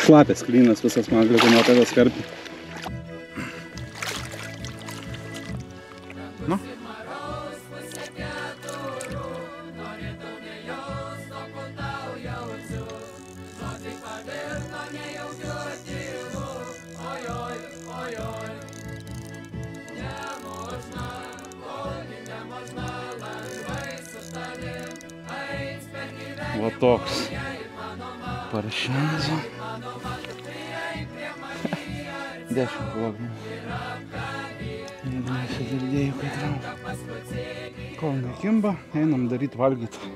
šlapės, klynas visas, man gliukonotas karpį. Nu. Va toks paršenzo 10 kg. Nesigirdėjau, kad traukia. Kol nekimba, einam daryti valgyti.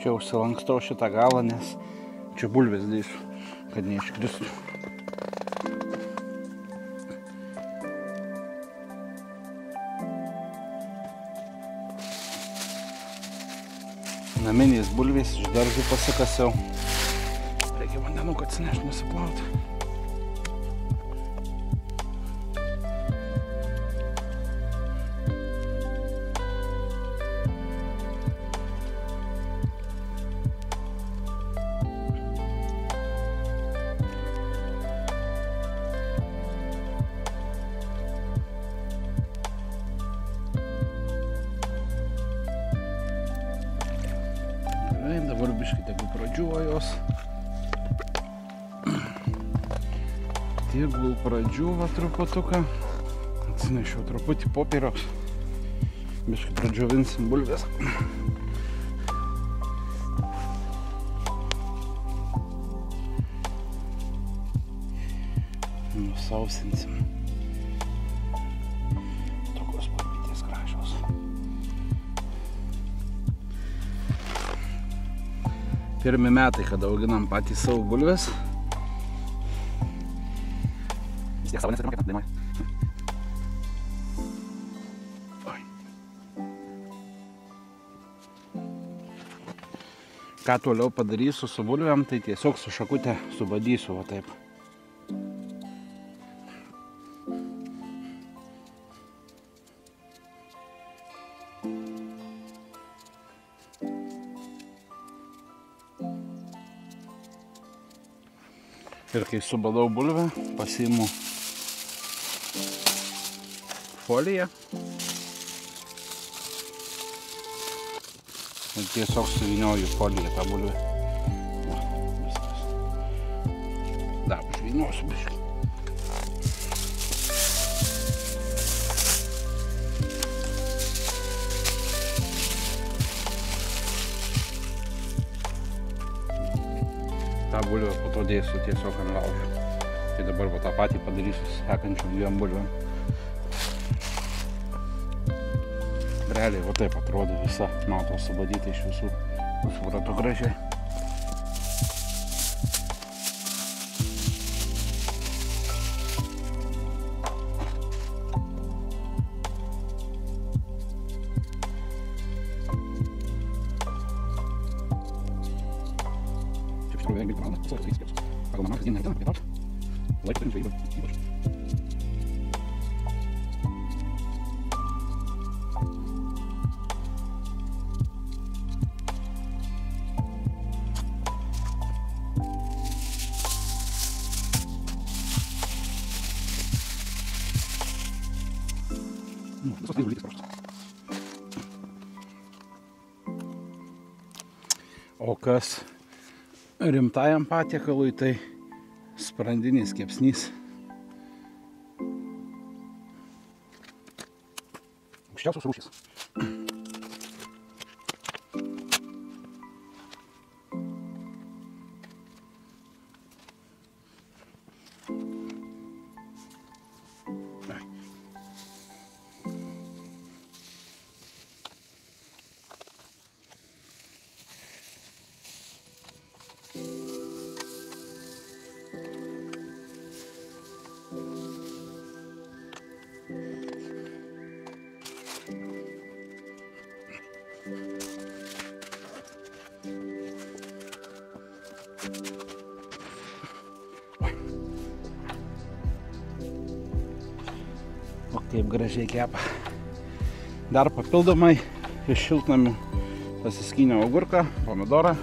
Čia užsilankstau šitą galą, nes čia bulvės dėsiu, kad neiškristų. Naminės bulvės iš daržų pasikasiau. Reikia vandenuką atsinešti, nusiplauti. Dabar biškai tegu pradžiuvo jos. Tegu pradžiuvo truputuką. Atsinešiau truputį popieriaus. Biškai pradžiovinsim bulvės. Nusausinsim. Tokios bulvytės gražios. Pirmi metai, kada auginam patys savo bulves. Vis tiek savo nesirima, kaip dainuoja. Ką toliau padarysiu su bulvėm, tai tiesiog su šakute subadysiu, va taip. Ir kai subadau bulvę, pasiimu foliją ir tiesiog suvynioju foliją tą bulvę. Va, viskas. Dar užvyniosiu biškį. tą bulvę po to dėsiu tiesiog ant laužo. Tai dabar va tą patį padarysiu sekančiom dviem bulvėm. Realiai va taip atrodo visa, mato subadyta iš visų. Suprato gražiai. Pagal mano kasdieninę rutiną pietaut, laiko turim žvejybą ypač. Visos trys bulvytės paruoštos. O kas rimtajam patiekalui, tai sprandinis kepsnys. Aukščiausios rūšys. O kaip gražiai kepa. Dar papildomai iš šiltnamių pasiskyniau agurką, pomidorą.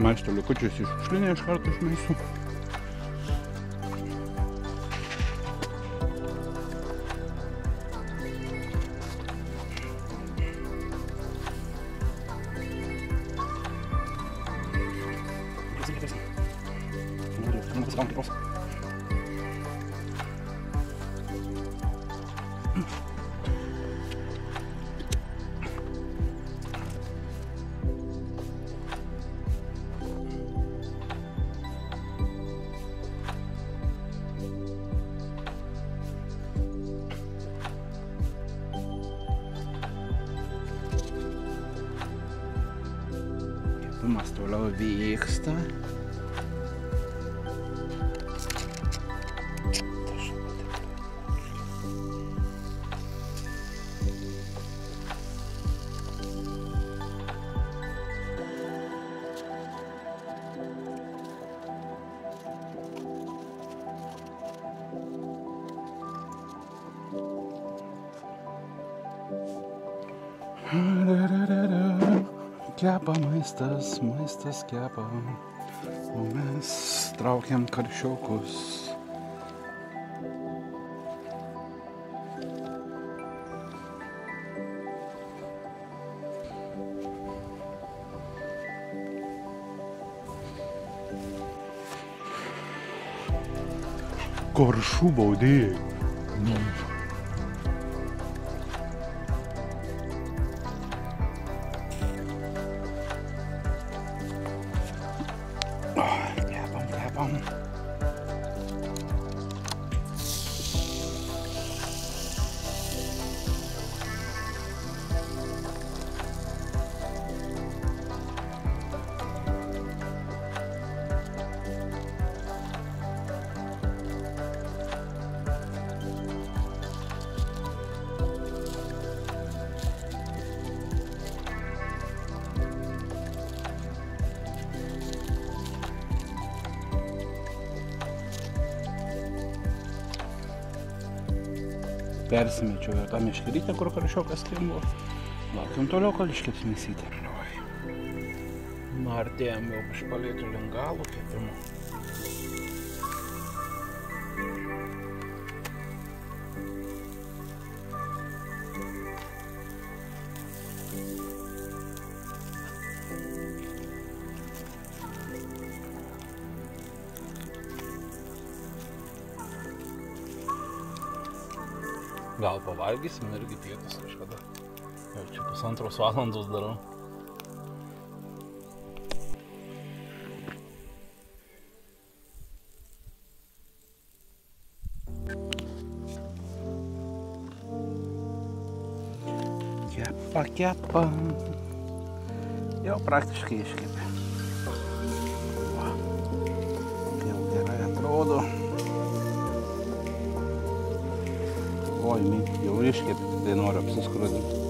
Maisto likučius iš šiukšlinę iš karto išmaisu. Kepimas toliau vyksta. Kepa maistas kepa, o mes traukiam karšiokus. Karšų baudėjai. Kepam. Persimečiau jau tą meškerytę, kur karšiokas kimbo. Laukiam toliau, kol iškeps mėsytę. Artėjam jau pašpalėtų link galo kepimo. Gal pavalgysim irgi pietus kažkada. Jau čia 1,5 valandos darau. Kepa. Jau praktiškai iškepė. Jau gerai atrodo. Oi, jau iškepė, tai noriu apsiskrudinti.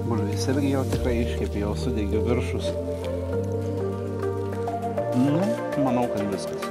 Bulvės irgi jau tikrai iškepė, jau sudegė viršus. Nu, manau, kad viskas.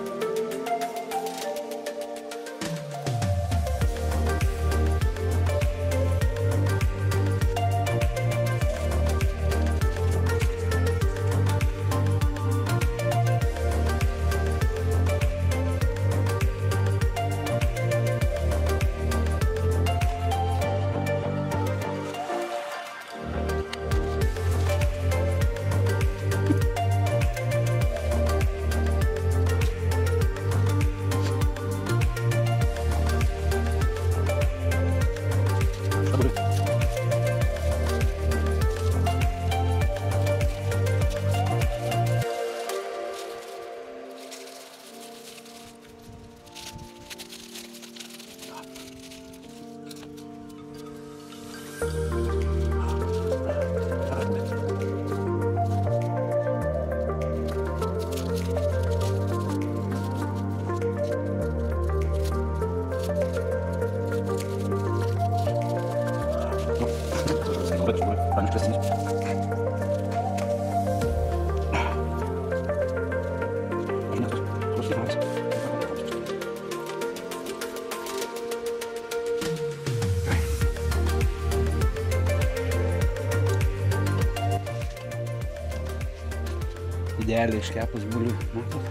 Idealiai iškepus bulvių, matot?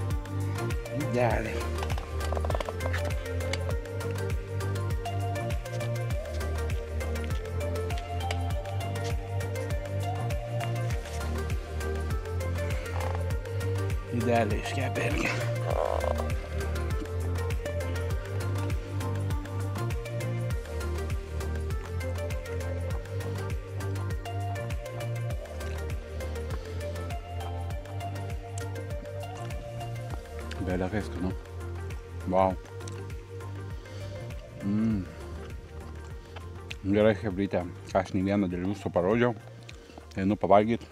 Idealiai. Idealiai iškepę irgi. Belekai skanu. Vau. Gerai, chebrytė. Aš nei vieną dėl jūsų parodžiau. Einu pavalgyti.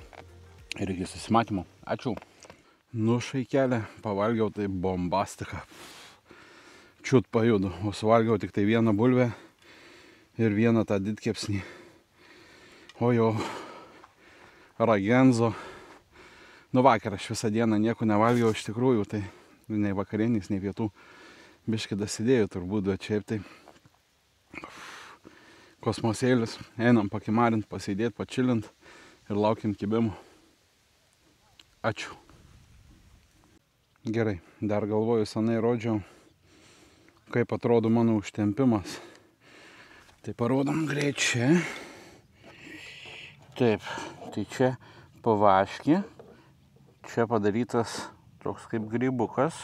Ir iki susimatymo. Ačiū. Nu, šaikelė. Pavalgiau tai bombastika. Čiut pajudu. O suvalgiau tik tai vieną bulvę. Ir vieną tą didkepsnį. O jau ragenzo. Nu, vakar aš visą dieną nieko nevalgiau iš tikrųjų. Tai nei vakarienės, nei pietų. Biškį dasidėjau turbūt, bet šiaip tai kosmosėlis. Einam pakimarint, pasėdėt, pačilint ir laukiam kibimo. Ačiū. Gerai, dar galvoju, senai rodžiau, kaip atrodo mano užtempimas. Tai parodom greit čia. Taip, tai čia pavaškė. Čia padarytas toks kaip grybukas.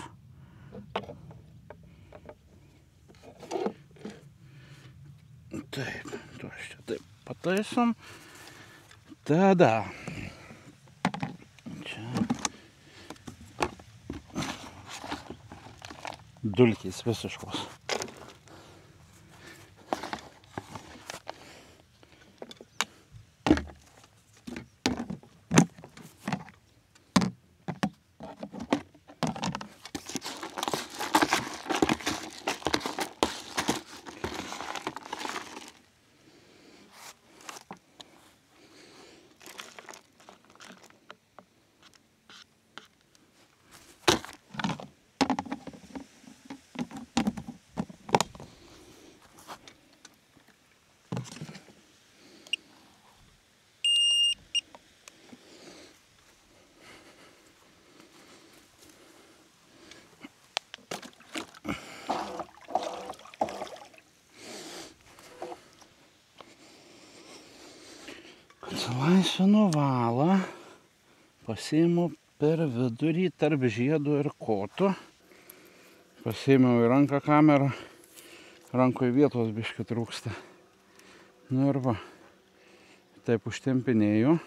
Taip, to aš čia taip pataisom. Tada. Čia. Dulkės visiškos. Atsilaisvinu valą, pasiimu per vidurį tarp žiedų ir kotų. Pasiėmiau į ranką kamerą, rankoje vietos biškį trūksta. Nu ir va, taip užtempinėjau,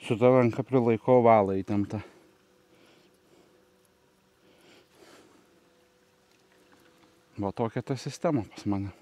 su ta ranka prilaikau valą įtemptą. Va tokia ta sistema pas mane.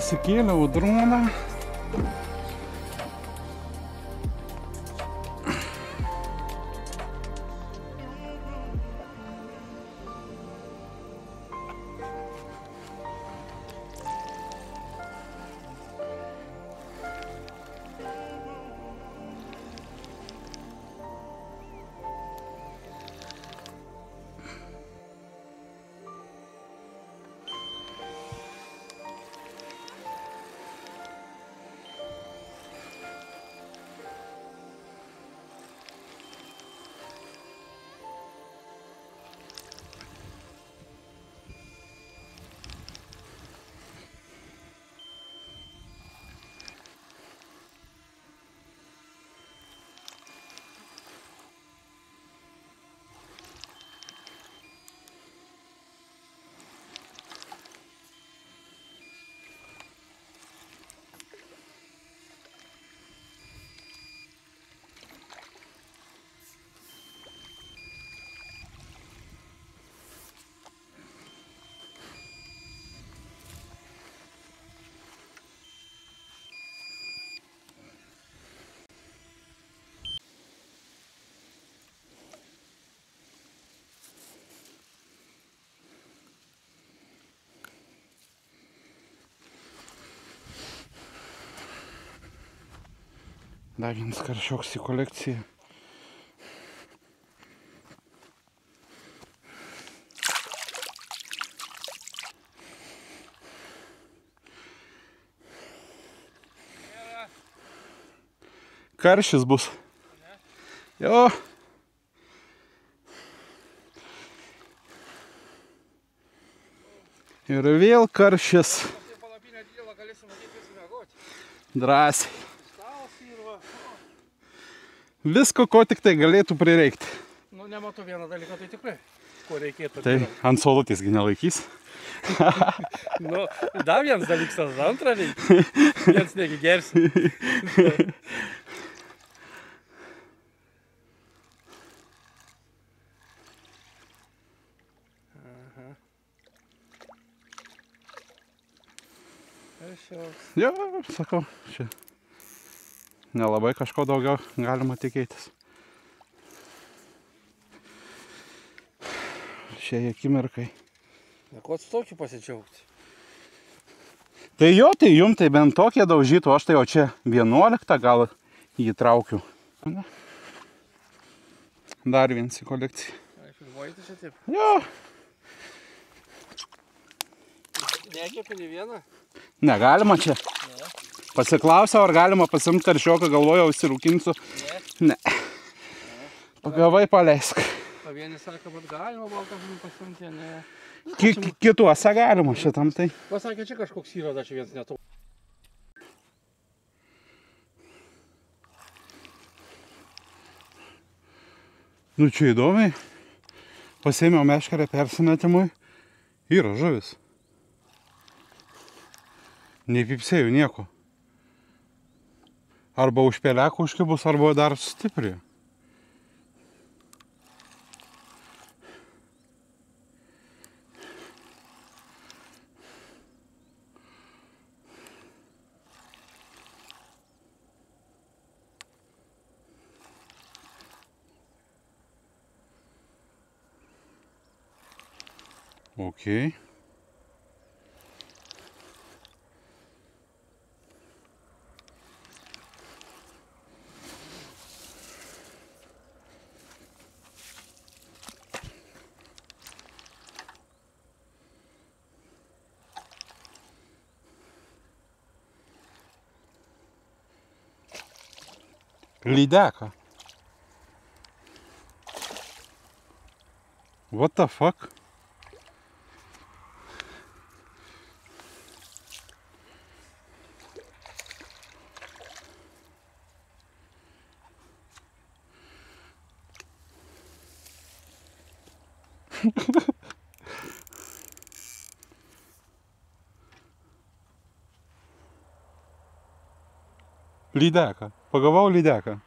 pasikėlė audroną. Dar vienas karšioks į kolekciją. Karšis bus. Jo. Ir vėl karšis. Drąsiai. Visko, ko tik tai galėtų prireikti. Nu, nematau vieną dalyką, tai tikrai, ko reikėtų. Tai ant saulutės gi nelaikys. Nu, dar vienas dalykas, antrą reikia. Viens negi gersi. Jo, sakau, čia nelabai kažko daugiau galima tikėtis. Šiai akimirkai. Na, ko tu tokį pasidžiaugti? Tai jo, tai jum tai bent tokie daužytų, aš tai jau čia 11 gal jį traukiu. Dar vienas į kolekciją. Ai, filmuoji tai čia taip? Jo. Nekėpi nei vieną? Negalima čia. Ne. Pasiklausiau, ar galima pasimti karšioką, galvojau, užsirūkinsiu. Ne. Pagavai, paleisk. Pavienį sako, bet galima baltą pasimti, ne. Kituose galima šitam tai. Pasakė, čia kažkoks yra, dar čia vienas netų. Nu čia įdomiai. Pasėmiau meškerę persimetimui. Yra žuvis. Nepipsėjau nieko. Arba už pelekų užkibus, arba dar stipriai. Okei. Lydeka. What the fuck? Lydeką. Pagavau lydeką.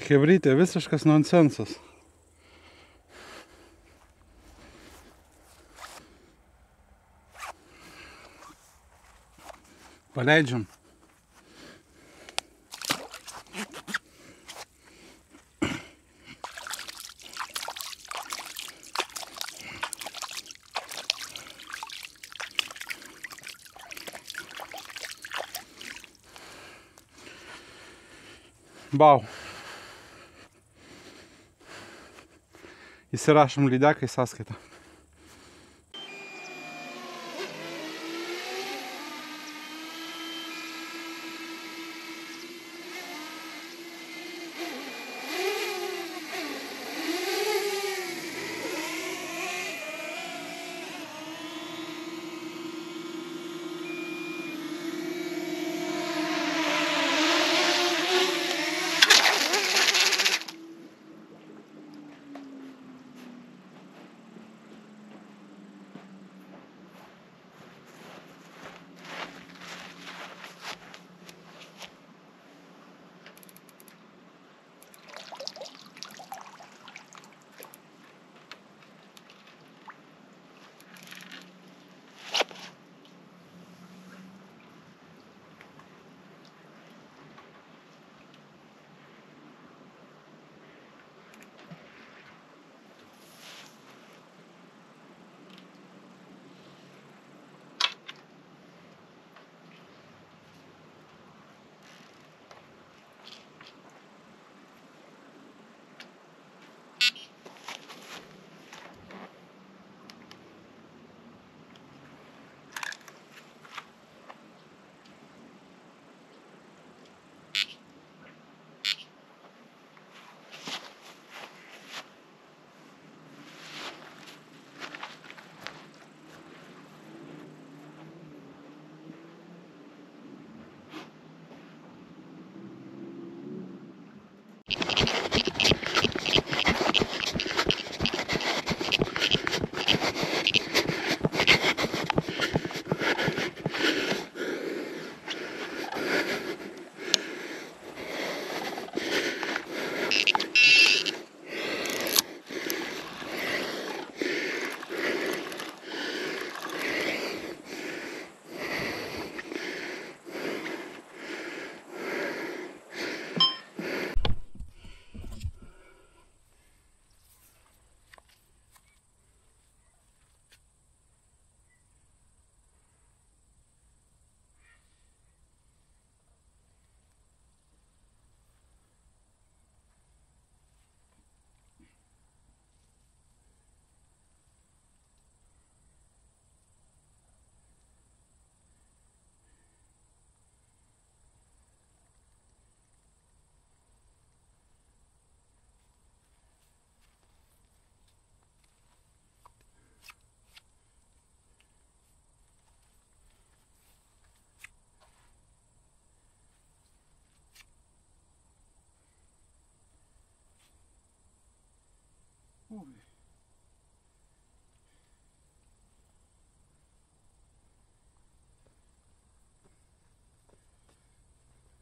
Chebrytė, visiškas nonsensas. Paleidžiam. Bau. Įsirašom lydeką į sąskaitą.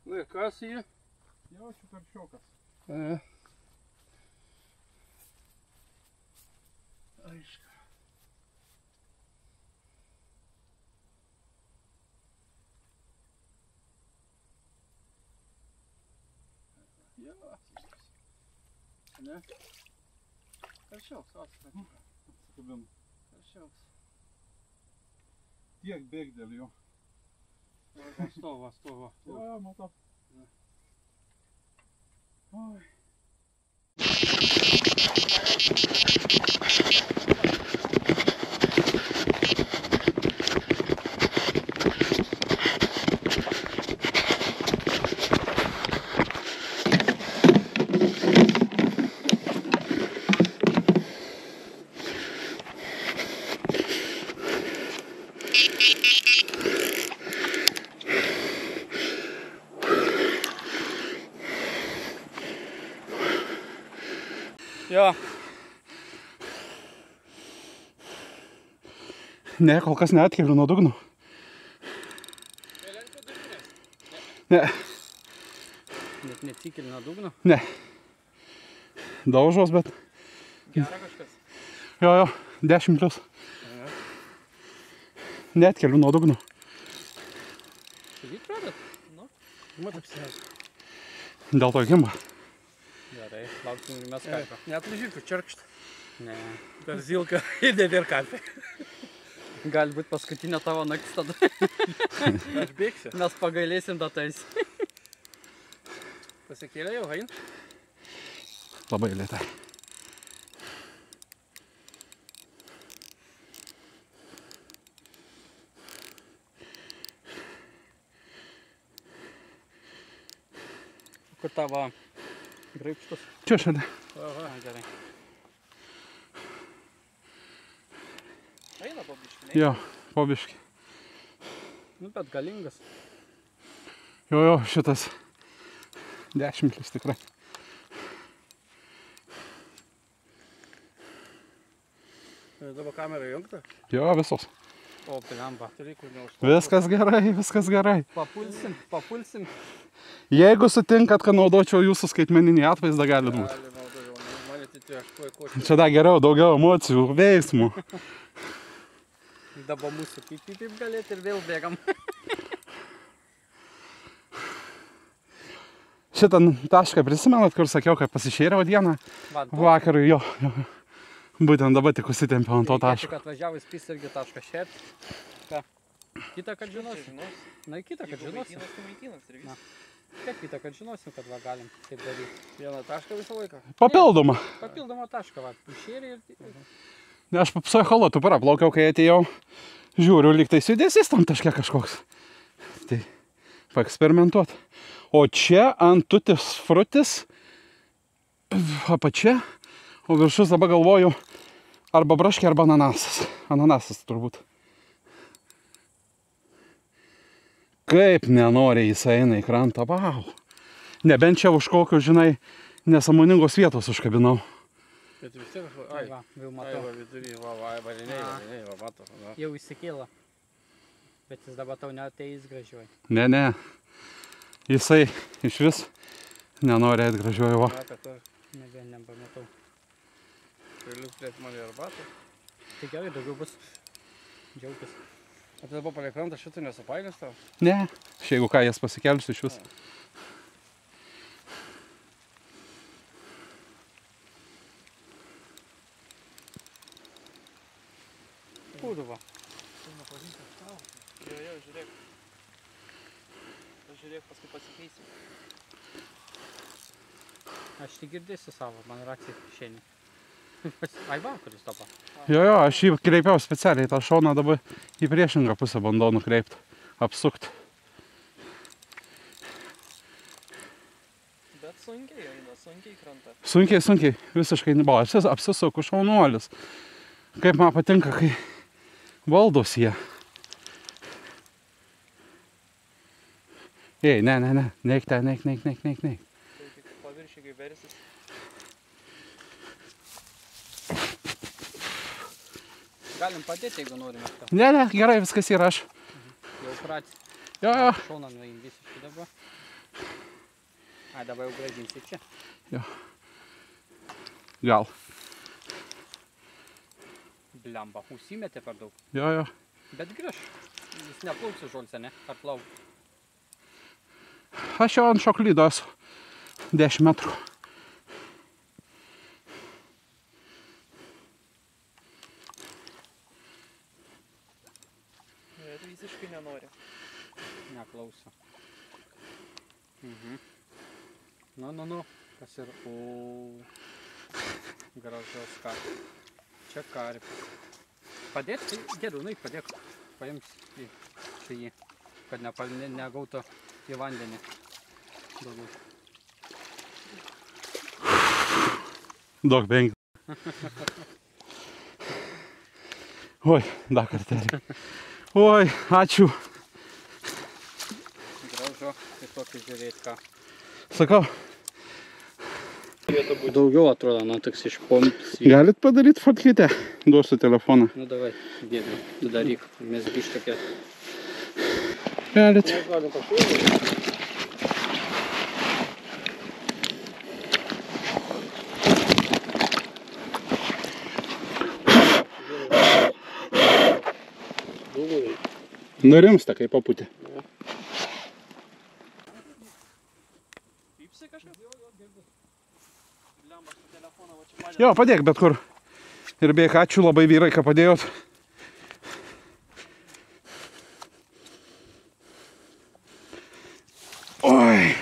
Nu, kas jį? Jaučiu karščiokas. Aišku. Jo. Ne? Karščioks, atsikabim. Karščioks. Tiek bėg dėl jo. Stova. Jo, matau. Oi. Jo. Ne, kol kas neatkeliu nuo dugno. Ne. Net neatsikeli nuo dugno? Ne. daužos, bet Gera kažkas. jo, 10 plius. Net kelių nuo dugno. Taigi pradat? Nu, matok sėdė. Dėl to gimba. Gerai, lauksim ir mes karpę. Net lažytų čerkštą. Ne. Per zilką ir nebėr karpę. Gali būti paskutinė tavo naktis tada. Aš bėgsiu. Mes pagailėsim datais. Pasikėlė jau, hein? Labai lėtai. Kur tavo graipštus? Čia šalia. Aha, Gerai. eina pabiškinai. Jo, pobiški. Nu, bet galingas. Jo, šitas 10 plius tikrai. Dabar kamera įjungta. Jo, visos. O, pilemba. Turi kur neužstoti. Viskas gerai, viskas gerai. Papulsim. Jeigu sutinkat, kad naudočiau jūsų skaitmeninį atvaizdą, gali būti. Gali naudojau, mane tai aš kočiu. Čia dar geriau, daugiau emocijų, veiksmų. Dabar mūsų kaip galėti ir vėl bėgam. Šitą tašką prisimenat, kur sakiau, kad pasišėriau dieną vakarui, jo. Būtent dabar tik užsitempiau ant to taško. Tik atvažiavus pisirgi tašką šėrt. Ką? Kitą, kad žinosi. Na, kitą, kad žinosi. Na. Kaip kitą, kad žinosim, kad va galim taip daryti. Vieną tašką visą laiką. Papildoma. Papildomą tašką, va. Išėrė ir... Ne, aš su echolotu praplaukiau, kai atėjau. Žiūriu, lyg tai judesys tam taške kažkoks. Tai paeksperimentuot. O čia ant tutis frutis. Apačia. O viršus dabar galvoju, arba braškė, arba ananasas. Ananasas turbūt. Kaip nenoriai jis eina į krantą, vau. Nebent čia už kokių, žinai, nesąmoningos vietos užkabinau. Bet vis tiek aš... Ai, va, jau Ai, matau. va, vidury, va, variniai, va, mato. Va. Jau įsikėla. Bet jis dabar tau neateis gražiuoji. Ne. Jisai iš vis nenori eit gražiuoju, va. Mato, tu Nebematau. priliuks prie mane arbatą. Tai gerai, daugiau bus. Džiaugtis. O tai dabar palei krantą šitų nesupainės tau? Ne, aš jeigu ką, jas pasikelsiu iš vis. Būdavo. Jo, žiūrėk. Žiūrėk, paskui pasikeisim. Aš tik girdėsiu savo, man racija šiandien. Ai va, kuris dabar. Jo, aš jį kreipiau specialiai, tą šoną dabar į priešingą pusę bandau nukreipti, apsukti. Bet sunkiai eina, sunkiai kranta. Sunkiai, visiškai nebuvo. Aš apsisuku šaunuolis. Kaip man patinka, kai valdos jie. Ei, ne, neik ten, neik. Tai tik paviršiai kaip versis. Galim padėti, jeigu norime. Ne, gerai, viskas yra aš. Jau pratį. Jo. Šauną nuėjim visiškai dabar. Ai, dabar jau grąžinsi čia. Gal. Blemba, užsimetė per daug. Jo. Bet grįž. Jis neplauks žolse, ne? Ar plauk? Aš jau ant šoklydo esu 10 metrų. Tu visiškai nenori. Neklauso. Nu. Kas ir... Gražus karpis. Čia karpis. Padėk, tai geriau, nuik, padėk. Paims čia jį, kad negautų į vandenį. Daugiau. Daug penki. Oi, dar kartelį. Oi, ačiū. Gražu, tai tokį žiūrėti ką. Sakau, Daugiau atrodo, nu toks iš pompis. galit padaryti fotkytę? Duosiu telefoną. Nu davai, dėdė, tu daryk, mes bištokia. Galit. Mes galim papildyti. Nurimsta kaip paputė. Pypsi kažkas? Lemba su telefoną, va čia mažė. Jo, padėk bet kur. Ir beveik ačiū labai vyrai, ką padėjot. Oi.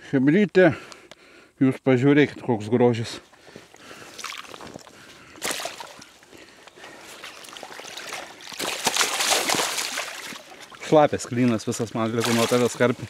Chebrytė. Jūs pažiūrėkit, koks grožis. Šlapės klynas visas man liko nuo tavęs karpį.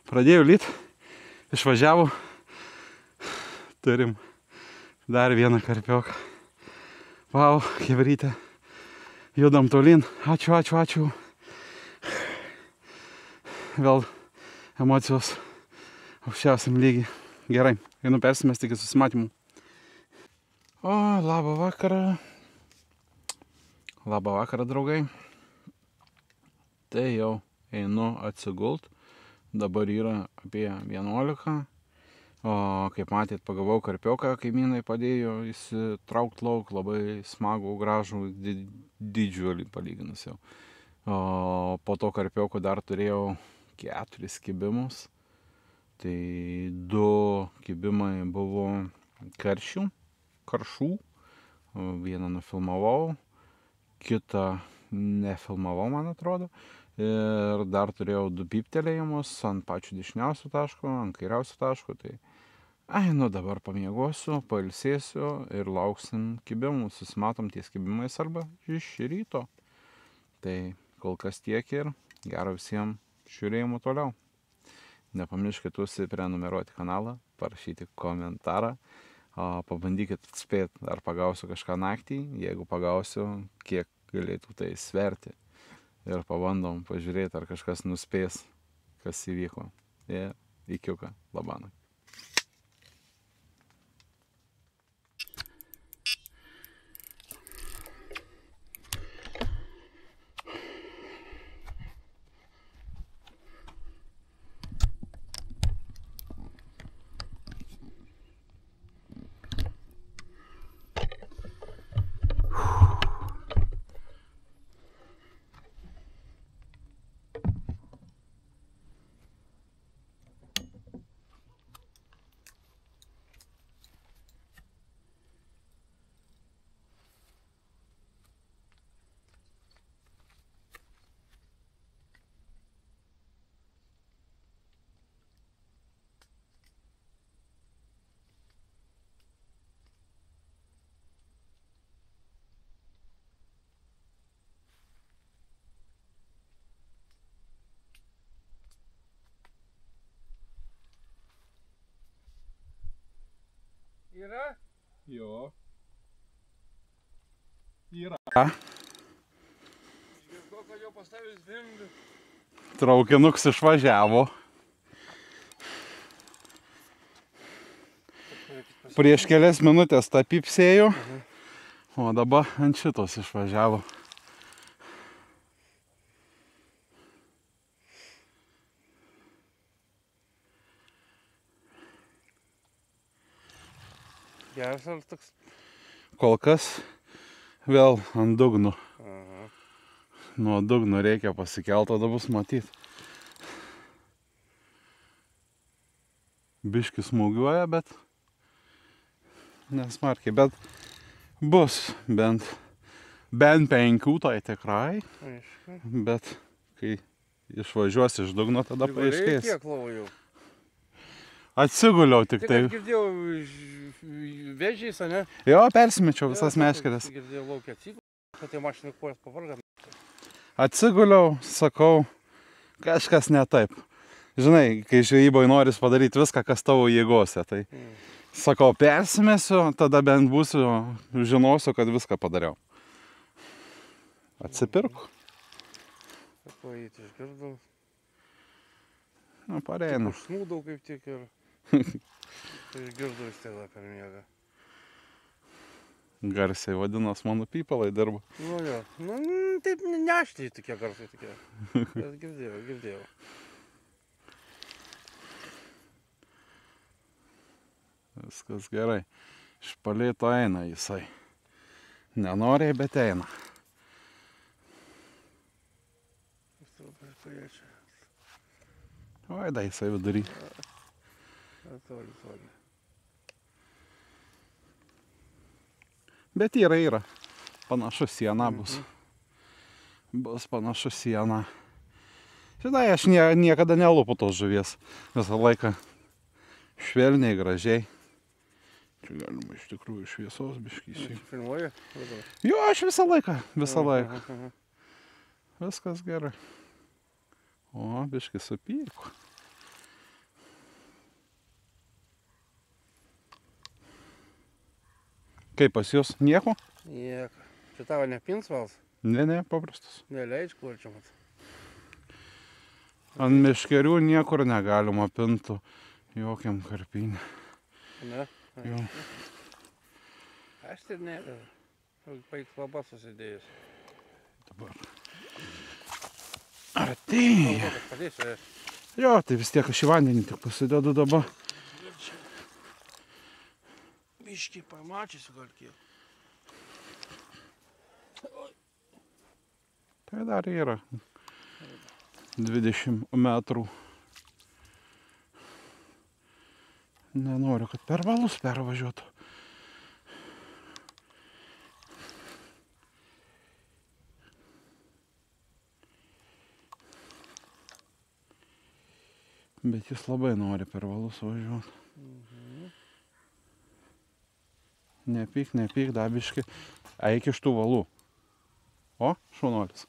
Pradėjau lyt, išvažiavo, turim dar vieną karpioką. Vau, chebrytė, judam tolyn, ačiū, ačiū, ačiū. Vėl emocijos aukščiausiam lygiai. Gerai, einu persimesti iki susimatymų. O, labą vakarą. Labą vakarą, draugai. Tai jau einu atsigult. Dabar yra apie 11. O kaip matėt, pagavau karpioką, kaimynai padėjo įsitraukt lauk, labai smagų, gražų, didžiulį palyginus jau. O po to karpioko dar turėjau 4 kibimus. Tai 2 kibimai buvo karšių. Vieną nufilmavau, kitą nefilmavau, man atrodo. Ir dar turėjau 2 pyptelėjimus ant pačių dešiniausių taškų, ant kairiausių taškų. Tai, nu dabar pamiegosiu, pailsėsiu ir lauksim kibimų. Susimatom ties kibimais arba iš ryto. Tai kol kas tiek ir gero visiems žiūrėjimų toliau. Nepamirškit prenumeruoti kanalą, parašyti komentarą. Pabandykit atspėti, ar pagausiu kažką naktį. Jeigu pagausiu, kiek galėtų tai sverti. Ir pabandom pažiūrėti, ar kažkas nuspės, kas įvyko. Ir ikiuką, labanakt. Yra? Jo. Yra. Išgirdau, kad jau pastavęs vimdį. Traukinuks išvažiavo. Prieš kelias minutės tą pypsėjo, o dabar ant šitos išvažiavo. Geras ar toks? Kol kas vėl ant dugno. Nuo dugno reikia pasikelt, tada bus matyt. Biški smūgiuoja, bet nesmarkiai, bet bus bent 5, tai tikrai. Aišku. Bet kai išvažiuos iš dugno, tada paaiškės. Kiek lovų jau? Atsiguliau tik tai. Tik girdėjau vežiais, ne? Jo, persimečiau visas meškeres. Girdėjau laukia atsigulė, kad tai mašinai kojas pavarga. Atsiguliau, sakau, kažkas ne taip. Žinai, kai žvejyboj noris padaryti viską, kas tavo jėgose, tai sakau, persimesiu, tada bent būsiu, žinosiu, kad viską padariau. Atsipirku. Kojytį išgirdau. Nu, pareina. Užsnūdau kaip tik ir išgirdau stėlą per miegą. Garsiai vadinas, mano pypalai dirba. Nu jo, nu taip nešti tokie garsai tokie. Bet girdėjau. Viskas gerai. Iš palėto eina jisai. Nenoriai, bet eina. Oi, da jisai vidury. Toli. Bet yra. Panašus siena bus. Bus panašus siena. Žinai, aš niekada nelupu tos žuvies. Visą laiką švelniai, gražiai. Čia galima iš tikrųjų šviesos biškysiai. Filmuoji? Jo, aš visą laiką. Viskas gerai. O, biškį supyko. Kaip pas jūs? Nieko? Nieko. Čia tavo nepins vals? Ne, paprastas. Neleidž kurčiamas. Ant meškerių niekur negalima pintų jokiam karpinį. Ne? Jo. Aš tai ne. Paik labai susidėjus. Dabar. Artėja. Padėsiu. Jo, tai vis tiek aš į vandenį tik pasidedu dabar. Biškį pamačiusiu gal kiek. Tai dar yra 20 metrų. Nenoriu, kad per valus pervažiuotų. Bet jis labai nori per valus važiuoti. Nepyk, dabiški. Eik iš tų valų. O, šaunuolis.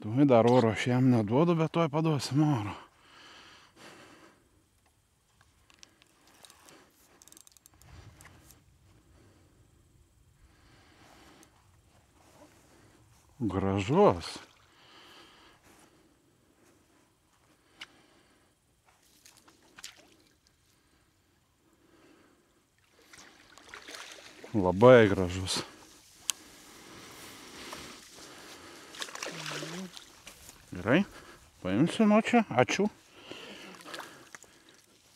Tu dar oro aš jam neduodu, bet tuoj paduosim oro. Gražus. Labai gražus. Gerai, paimsiu nuo čia, ačiū.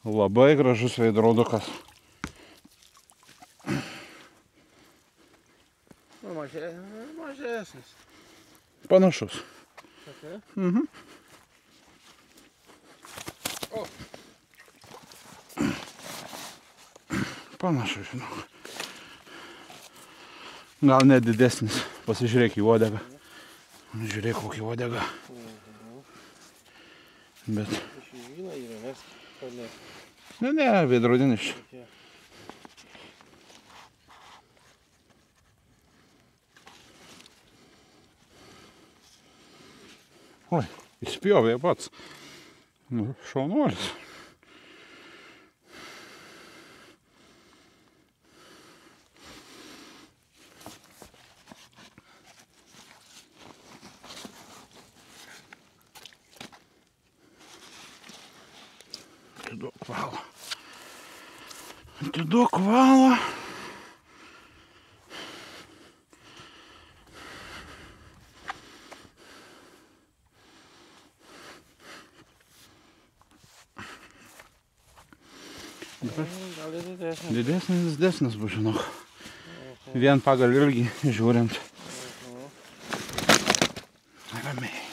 Labai gražus veidrodukas. Mažesnis. Panašus. Tokia? Panašus, žinau. Gal net didesnis. Pasižiūrėk į uodegą. Žiūrėk kokį uodegą. Bet... Išvyna yra, nes... Ne, veidrodinis. Oi, įspjovė pats. Nu, šaunuolis. Atiduok valą. Didesnis bus, žinok. Vien pagal ilgį žiūrint. Ramiai.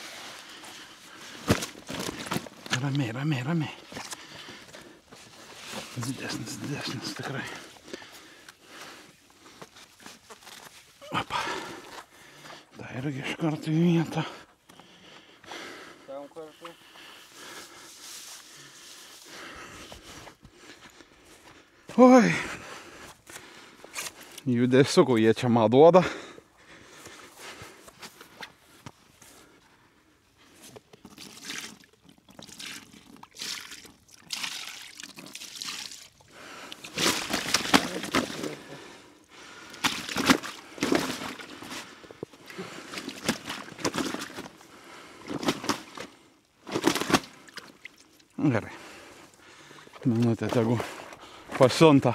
Didesnis tikrai. Opa. Da irgi iš karto į vietą. Tam kartu. Oi. Judesiukų jie čia man duoda. Gerai. Minutė tegu pasiunta.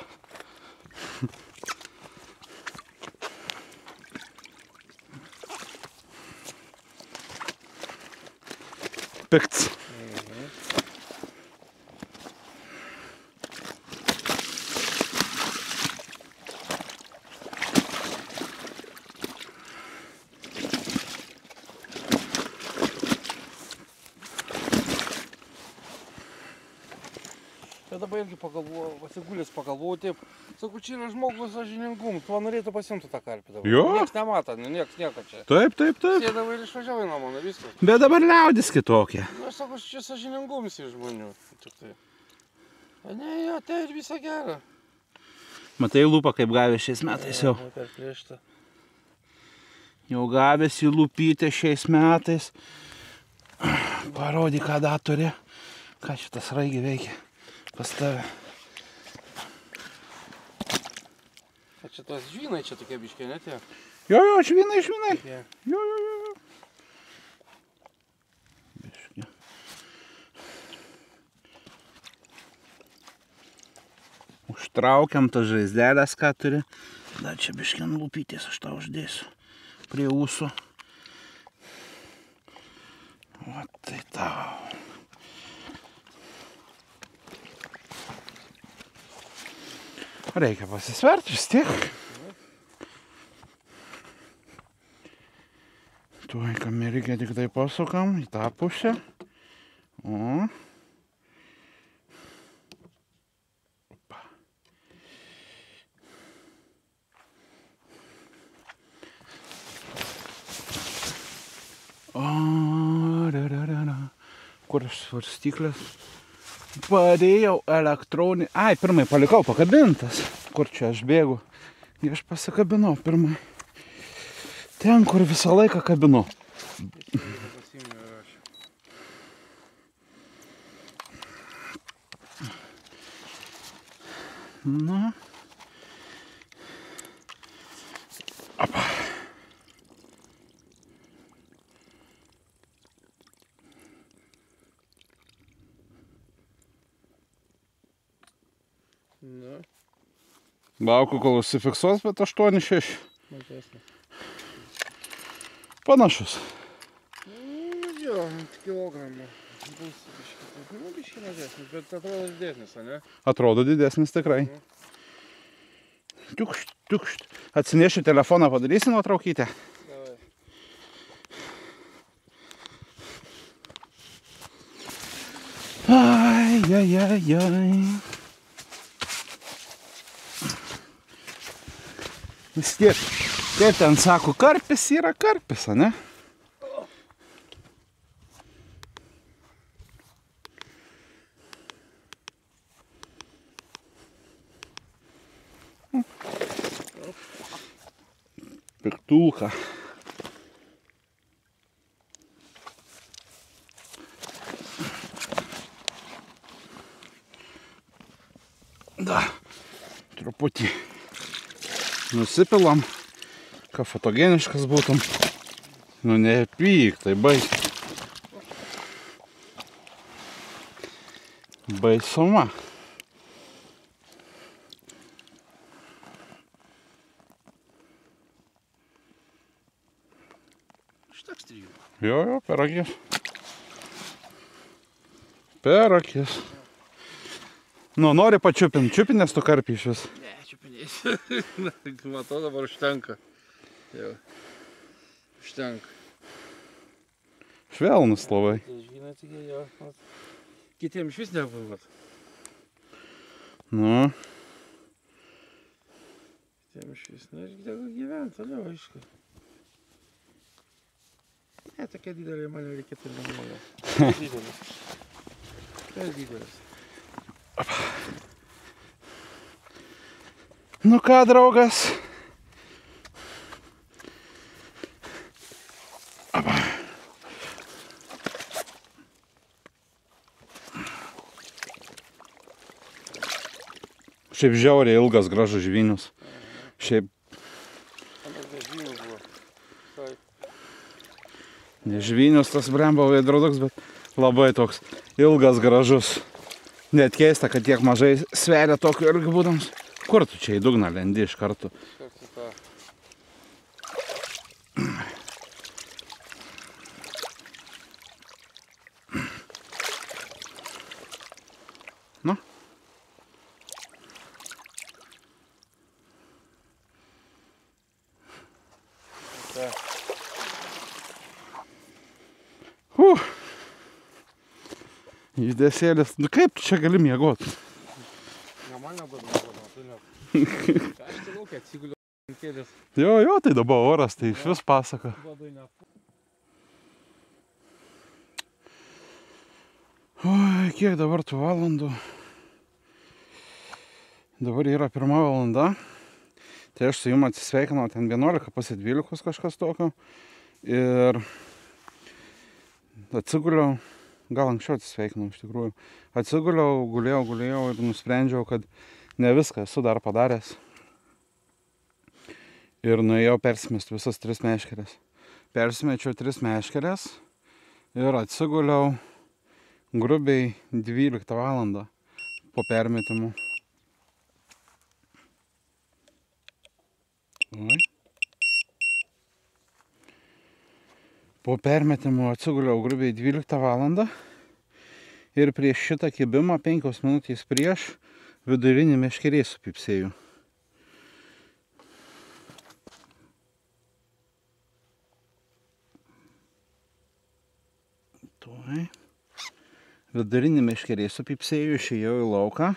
Pikts. Tai dabar irgi pagalvoju, atsigulęs pagalvoju, taip, sakau, čia yra žmogus sąžiningum, tuo norėtų pasiimti tą karpį dabar. Jo. Niekas nemato, nieks nieko čia. Taip. Sėdavo ir išvažiavo į namą, na viskas. Bet dabar liaudis kitokie. Nu, aš sakau, čia sąžiningums iš žmonių. Tik tai. A ne, jo, tai ir visą gerą. Matai lūpą, kaip gavęs šiais metais jau. Per priešta. Jau gavęs į lūpytę šiais metais. Parodyk, ką dar turi. Ką šitas raigi veikia pas tave. O čia tos žvynai čia tokie biškiai, ne tie? Jo, žvynai. Tokie. Jo. Biški. Užtraukiam tas žaizdelės, ką turi. Dar čia biški ant lūpytės aš tau uždėsiu. Prie ūsų. O tai tau. Reikia pasisverti vis tiek. Tuoj kamerį tik tai pasukam į tą pusę. O. Opa. Kur svarstyklės? Padėjau elektroninį. Ai, pirmai palikau pakabintas. Kur čia aš bėgu? Ir aš pasikabinau pirmai. Ten, kur visą laiką kabinu. Na. Opa. Nu, Laukiu, kol užsifiksuos, bet 8,6. mažesnė. Panašus. Nu, jo, kilogramų. Bus biški mažesnis, bet atrodo didesnis, a ne? Atrodo didesnis tikrai. Tiukšt. Atsinešiu telefoną, padarysi nuotraukytę. Davai. Ai. Vis tiek, kaip ten sako, karpis yra karpis, a ne? Piktulka. Da, truputį nusipilam, kad fotogeniškas būtum. Nu nepyk, tai baig. Baisuma. Užteks 3. Jo, per akis. Per akis. Nu, nori pačiupinti, čiupinės tu karpį iš vis. Ne, čiupinėsiu. Matau, dabar užtenka. Jau. Užtenka. Švelnus labai. Tai žinai, tik jo. Kitiems iš vis nebuvo. Nu, Kitiems iš vis. Na, tegu gyventi toliau, aišku. Ne, tokia didelė man reikėtų ir nemalė. Didelis. Per didelis. nu ką, draugas? Šiaip žiauriai ilgas gražus žvynius. Šiaip Žvynius buvo. ne žvynius tas bremba veidrodoks, bet Labai toks ilgas, gražus. Net keista, kad tiek mažai sveria tokiu irgi būdams. Kur tu čia į dugną lendi iš karto? Nu. Judesėlis. Nu kaip tu čia gali miegot? Man nebuvo, tu ne. Aš tai laukia atsiguliu ant kėdės. Jo, tai dabar oras, tai iš vis pasaka. Labai ne. Oi, kiek dabar tų valandų? Dabar yra 1 valanda. Tai aš su jum atsisveikinau ten 11 pusė 12 kažkas tokio. Ir atsiguliau, gal anksčiau atsisveikinau iš tikrųjų. Atsiguliau, gulėjau ir nusprendžiau, kad ne viską esu dar padaręs. Ir nuėjau persimesti visas 3 meškeres. Persimečiau 3 meškeres ir atsiguliau grubiai 12 valandą po permetimų. Po permetimų atsiguliau grubiai 12 valandą ir prieš šitą kibimą 5 minutės prieš vidurinį meškerį supipsėjau. Vidurinį meškerį supipsėjau, išėjau į lauką.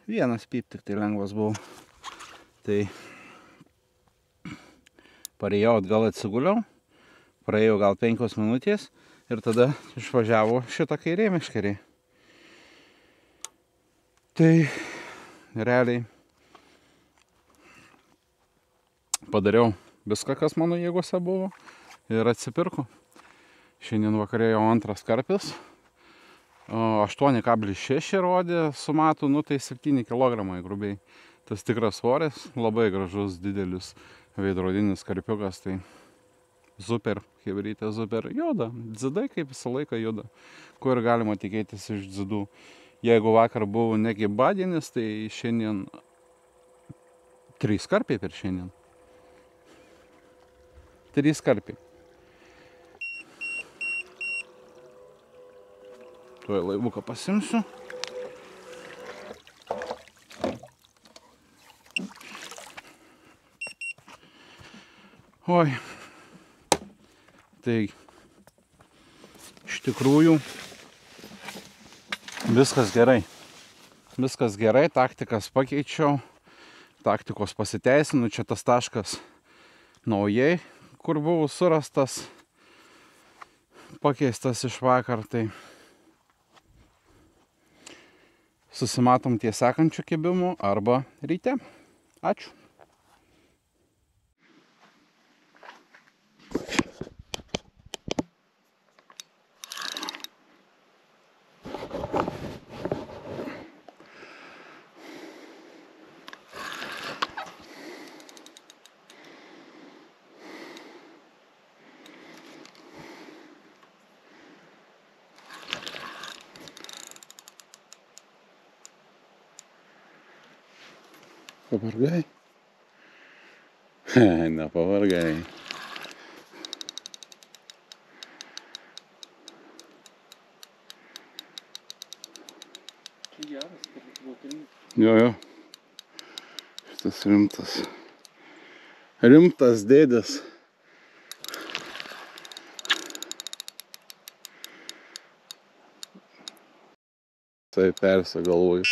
Vienas pip, tik tai lengvas buvo. Tai parėjau atgal atsiguliau, praėjau gal 5 minutės ir tada išvažiavo šitą kairė meškerį. Tai realiai padariau viską, kas mano jėgose buvo ir atsipirko. Šiandien vakarė jau 2 karpis. 8,6 rodė su matu, nu tai 7 kg grubiai. Tas tikras svoris, labai gražus, didelis veidrodinis karpiukas, tai super, chebrytė super, juda. Dzidai kaip visą laiką juda, ko ir galima tikėtis iš dzidų. Jeigu vakar buvo negibadienis, tai šiandien 3 karpiai per šiandien. 3 karpiai. Tuoj laivuką pasimsiu. Oi, tai iš tikrųjų viskas gerai. Viskas gerai, taktikas pakeičiau, taktikos pasiteisinu, čia tas taškas naujai, kur buvo surastas, pakeistas iš vakar, tai susimatom ties sekančiu kibimu arba ryte. Ačiū. Pavargai? Nepavargai. Čia geras, kad buvo. Jo. Šitas rimtas. Rimtas dėdės. Tai persigalvoju.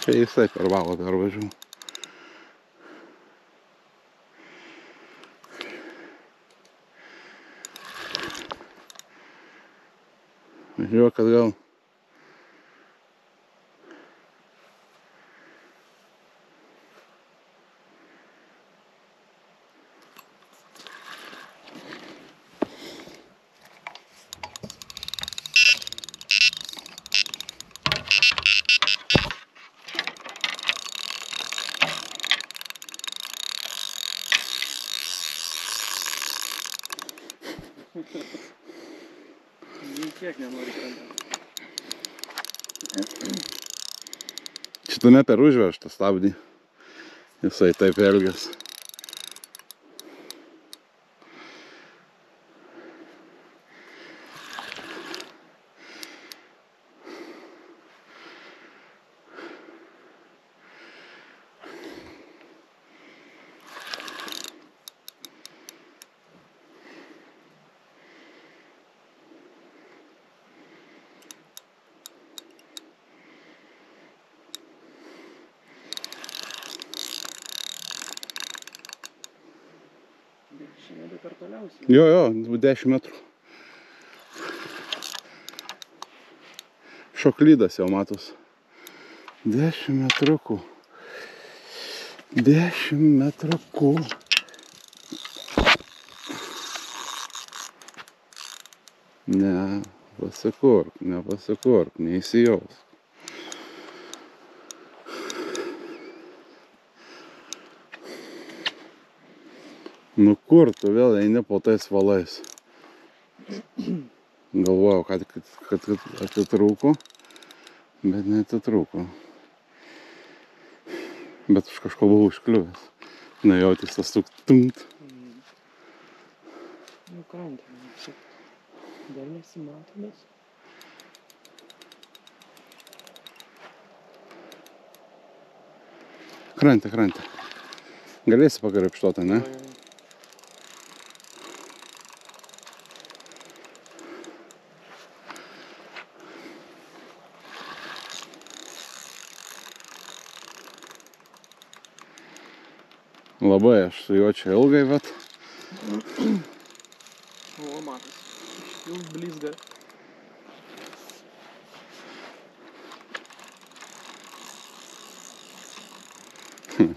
Čia jisai per valą pervažiu. Važiuok atgal. Nei kiek nenori krantą. Šitą ne per užvežtą stabdį. Jisai taip elgiasi. Šiandien per toliausiai. Jo, 10 metrų. Šoklydas jau matos. 10 metrukų. 10 metrukų. Nepasikurk, neįsijaus. Nu kur tu vėl eini po tais valais? Galvojau, kad atitrūko, bet neatitrūko. Bet už kažko buvau užkliuvęs. Nejautis tas tuktumt. Nu krantą, šiaip. Dar nesimatomės. Krantė. Galėsi pakarapštoti, ne? Labai aš su juo čia ilgai, bet... O, matas. Jau blizga.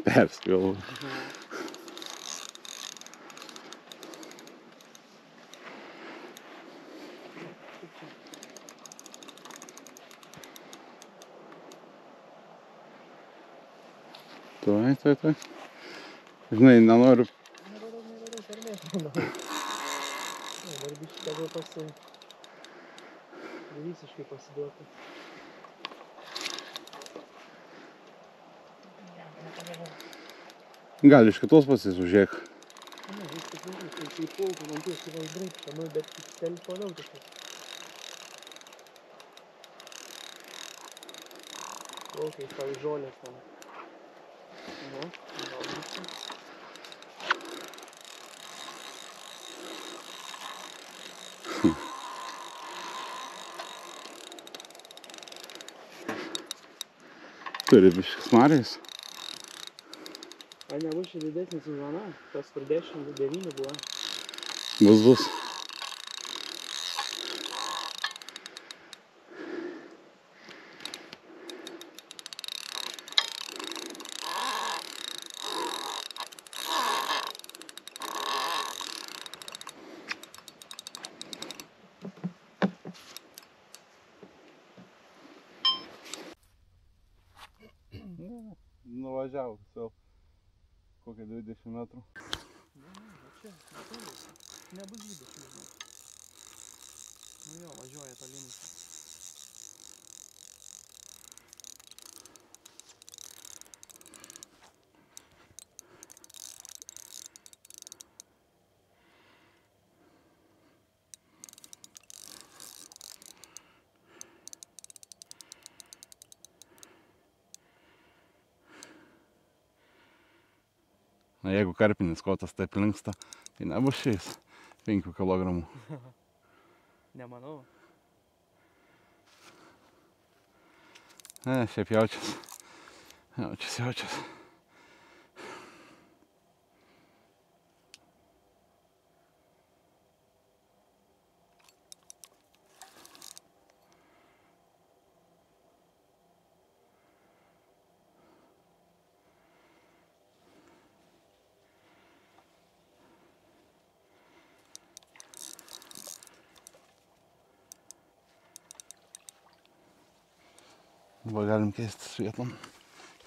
Perspėlau. Tuoj. Žinai, nenoriu... Nerodau, per Dabar biškį tavo visiškai pasiduoti. Gal iš kitos pusės užžiūrėk. Ne, viskas gerai, tai pultų, man tiek yra įbraipta, nu, bet ten toliau kažkas. Kokiais tau žolės ten. Nu, gal viskas. Turi biškį smarės. Ar nebus čia didesnis už aną? Tas kur 10-9 buvo. Bus. Nuvažiavau tiesiog kokią 20 metrų. Čia, netoliausia. Nebus 20 metrų. Nu jo, važiuoja to link. Na, jeigu karpinis kotas taip linksta, tai nebus šiais 5 kilogramų. Nemanau. Ne, šiaip jaučias. Dabar galim keistis vietom.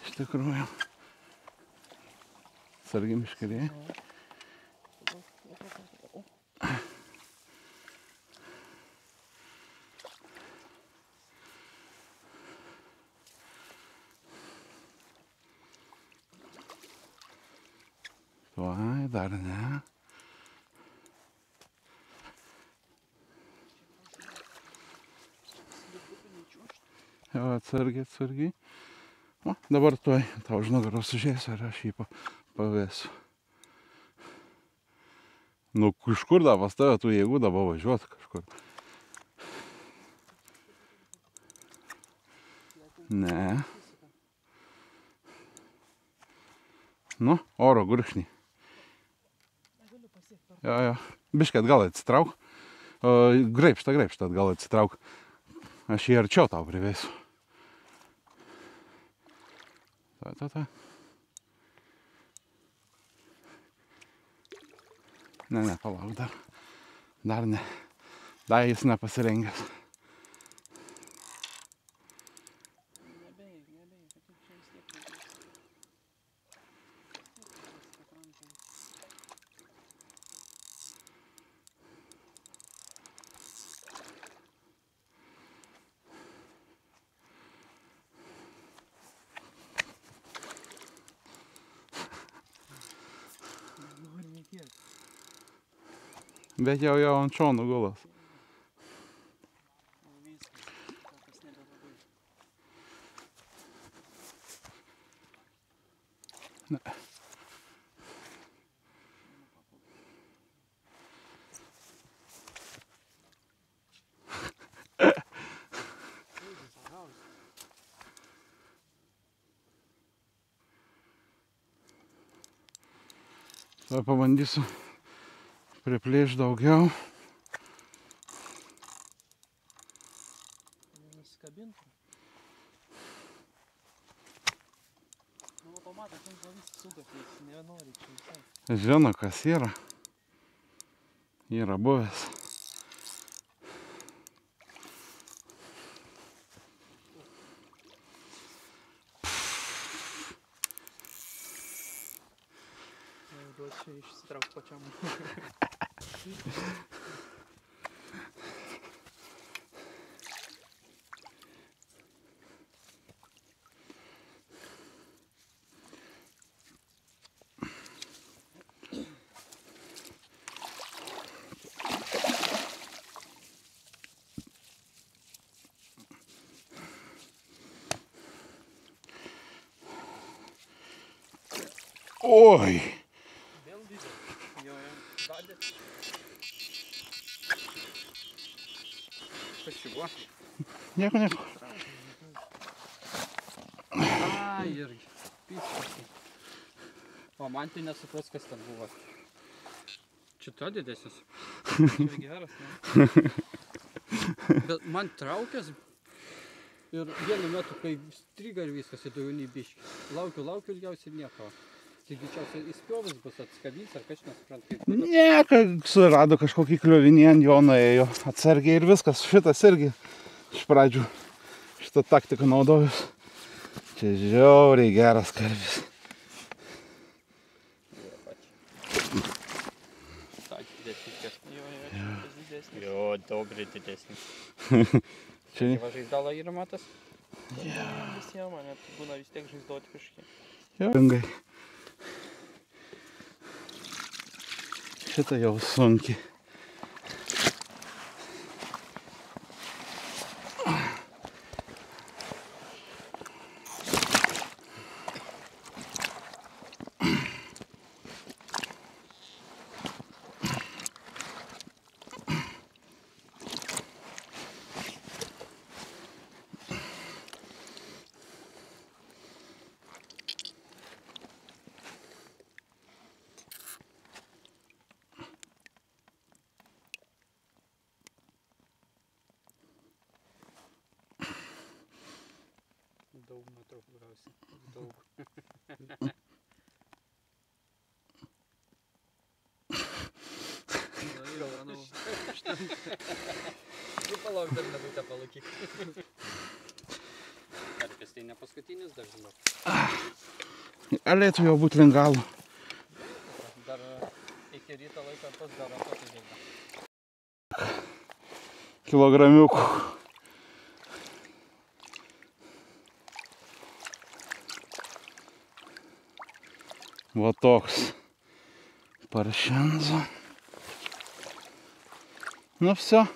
Iš tikrųjų. Sargiai miškeriai. dar ne. Jo, atsargiai. O, dabar tuoj tau už nugaros užėsiu ir aš jį pavėsiu. Nu, iš kur da pas tave tų jėgų dabar važiuot kažkur? Ne. Nu, oro gurkšnį. Jo. Biškai atgal atsitrauk. Graibštą atgal atsitrauk. Aš jį arčiau tau privėsiu. Ta. Ne, palauk dar. Dar ne. Dar jis nepasirengęs. Bet jau ant šonų gulas. Ne. Dabar pabandysiu priplėšti daugiau. Nesikabintų. Nu, pamatė, ten žuvis sukasi, jis nenori čia visai. Žino, kas yra. Yra buvęs. Duot čia išsitrauk pačiam. Oi! Vėl didelis. Jo, dadė. Kas čia buvo? Nieko. Ai, irgi. Piskas. O man tai nesupras, kas ten buvo. Čia to didesnis. Čia geras, ne? Bet man traukės. Ir vienu metu, kai striga ir viskas, įdėjau nei biškį. Laukiu ilgiausiai ir nieko. Tai greičiausiai įspjovus bus atskabys, ar kažkas nesuprant kaip. Ne, surado kažkokį kliuvinį ant jo nuėjo atsargiai ir viskas. Šitas irgi iš pradžių šitą taktiką naudojus. Čia žiauriai geras karvis. Tak, didesnis. Jo, šitas didesnis. Jo, dobrai didesnis. Čia Va žaizdala yra matas? Visiems, mane būna vis tiek žaizdoti kažkiek. jau ringai. Šitą jau sunkiai. Daug matau, gausiai. Daug. Na, manau. Tu palauk, dar nebūtę palaikyk. Karpis tai ne paskutinis, dar žinau. Galėtų jau būti link galo. Dar iki ryto laiko tas garantuotas žaidžiam. Kilogramiukų. Va toks Паршенза. Ну все.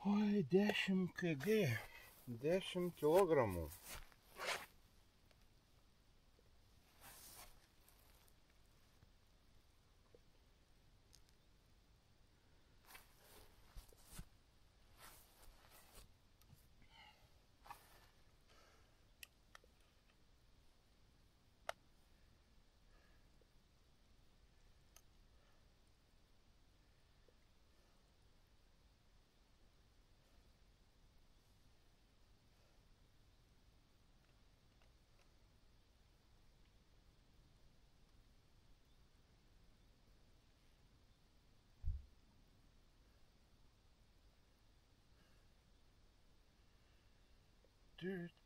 Ой, 10 kg. 10 kilogramų. Gerai.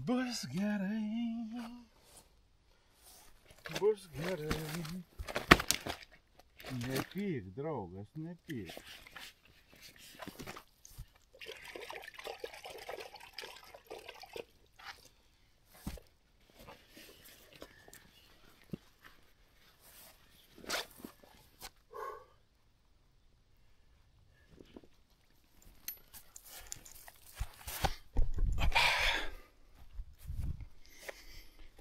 Bus gerai. Bus gerai. Nepyk, draugas, nepyk.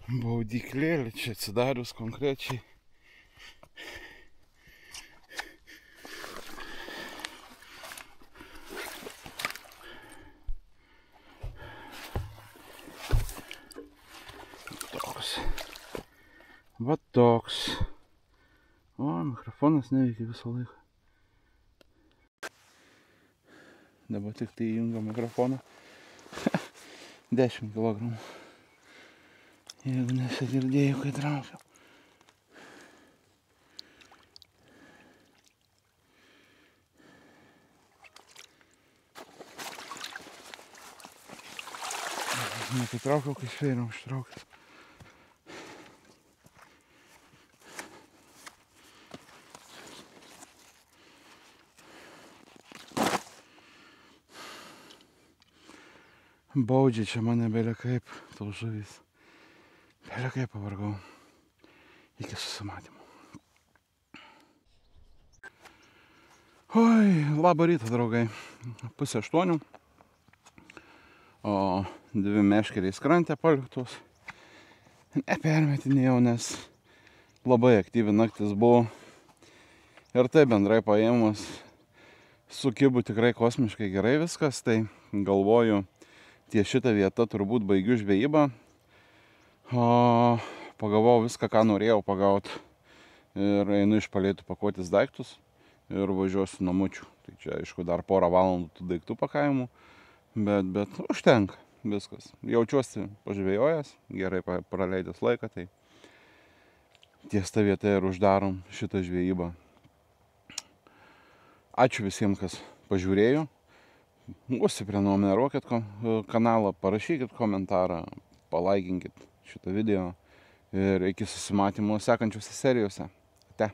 Baudyklėlė čia atsidarius konkrečiai. Toks. Va toks. O, mikrofonas neveikia visą laiką. Dabar tik tai įjungiau mikrofoną. 10 kg. Jeigu nesigirdėjau, kai traukiau. Nepatraukiau, kai svėriau ištraukiau. Baudžia čia mane belia kaip tau žuvis. Belia kaip pavargau. Iki susimatymo. Oi, labą rytą, draugai. 7:30. O 2 meškeriai skrantė paliktos. Nepermetinėjau, nes labai aktyvi naktis buvo. Ir tai bendrai paėmus su kibu tikrai kosmiškai gerai viskas. Tai galvoju, ties šitą vietą turbūt baigiu žvejybą. O pagavau viską, ką norėjau pagauti. Ir einu iš palėtų pakuotis daiktus ir važiuosiu namučių. Tai čia, aišku, dar porą valandų tų daiktų pakavimų. Bet užtenka viskas. Jaučiuosi pažvejojęs, gerai praleidęs laiką. Tai ties tą vietą ir uždarom šitą žvejybą. Ačiū visiems, kas pažiūrėjo. Užsiprenumeruokit kanalą, parašykit komentarą, palaikinkit šitą video ir iki susimatymo sekančiuose serijose. Ate.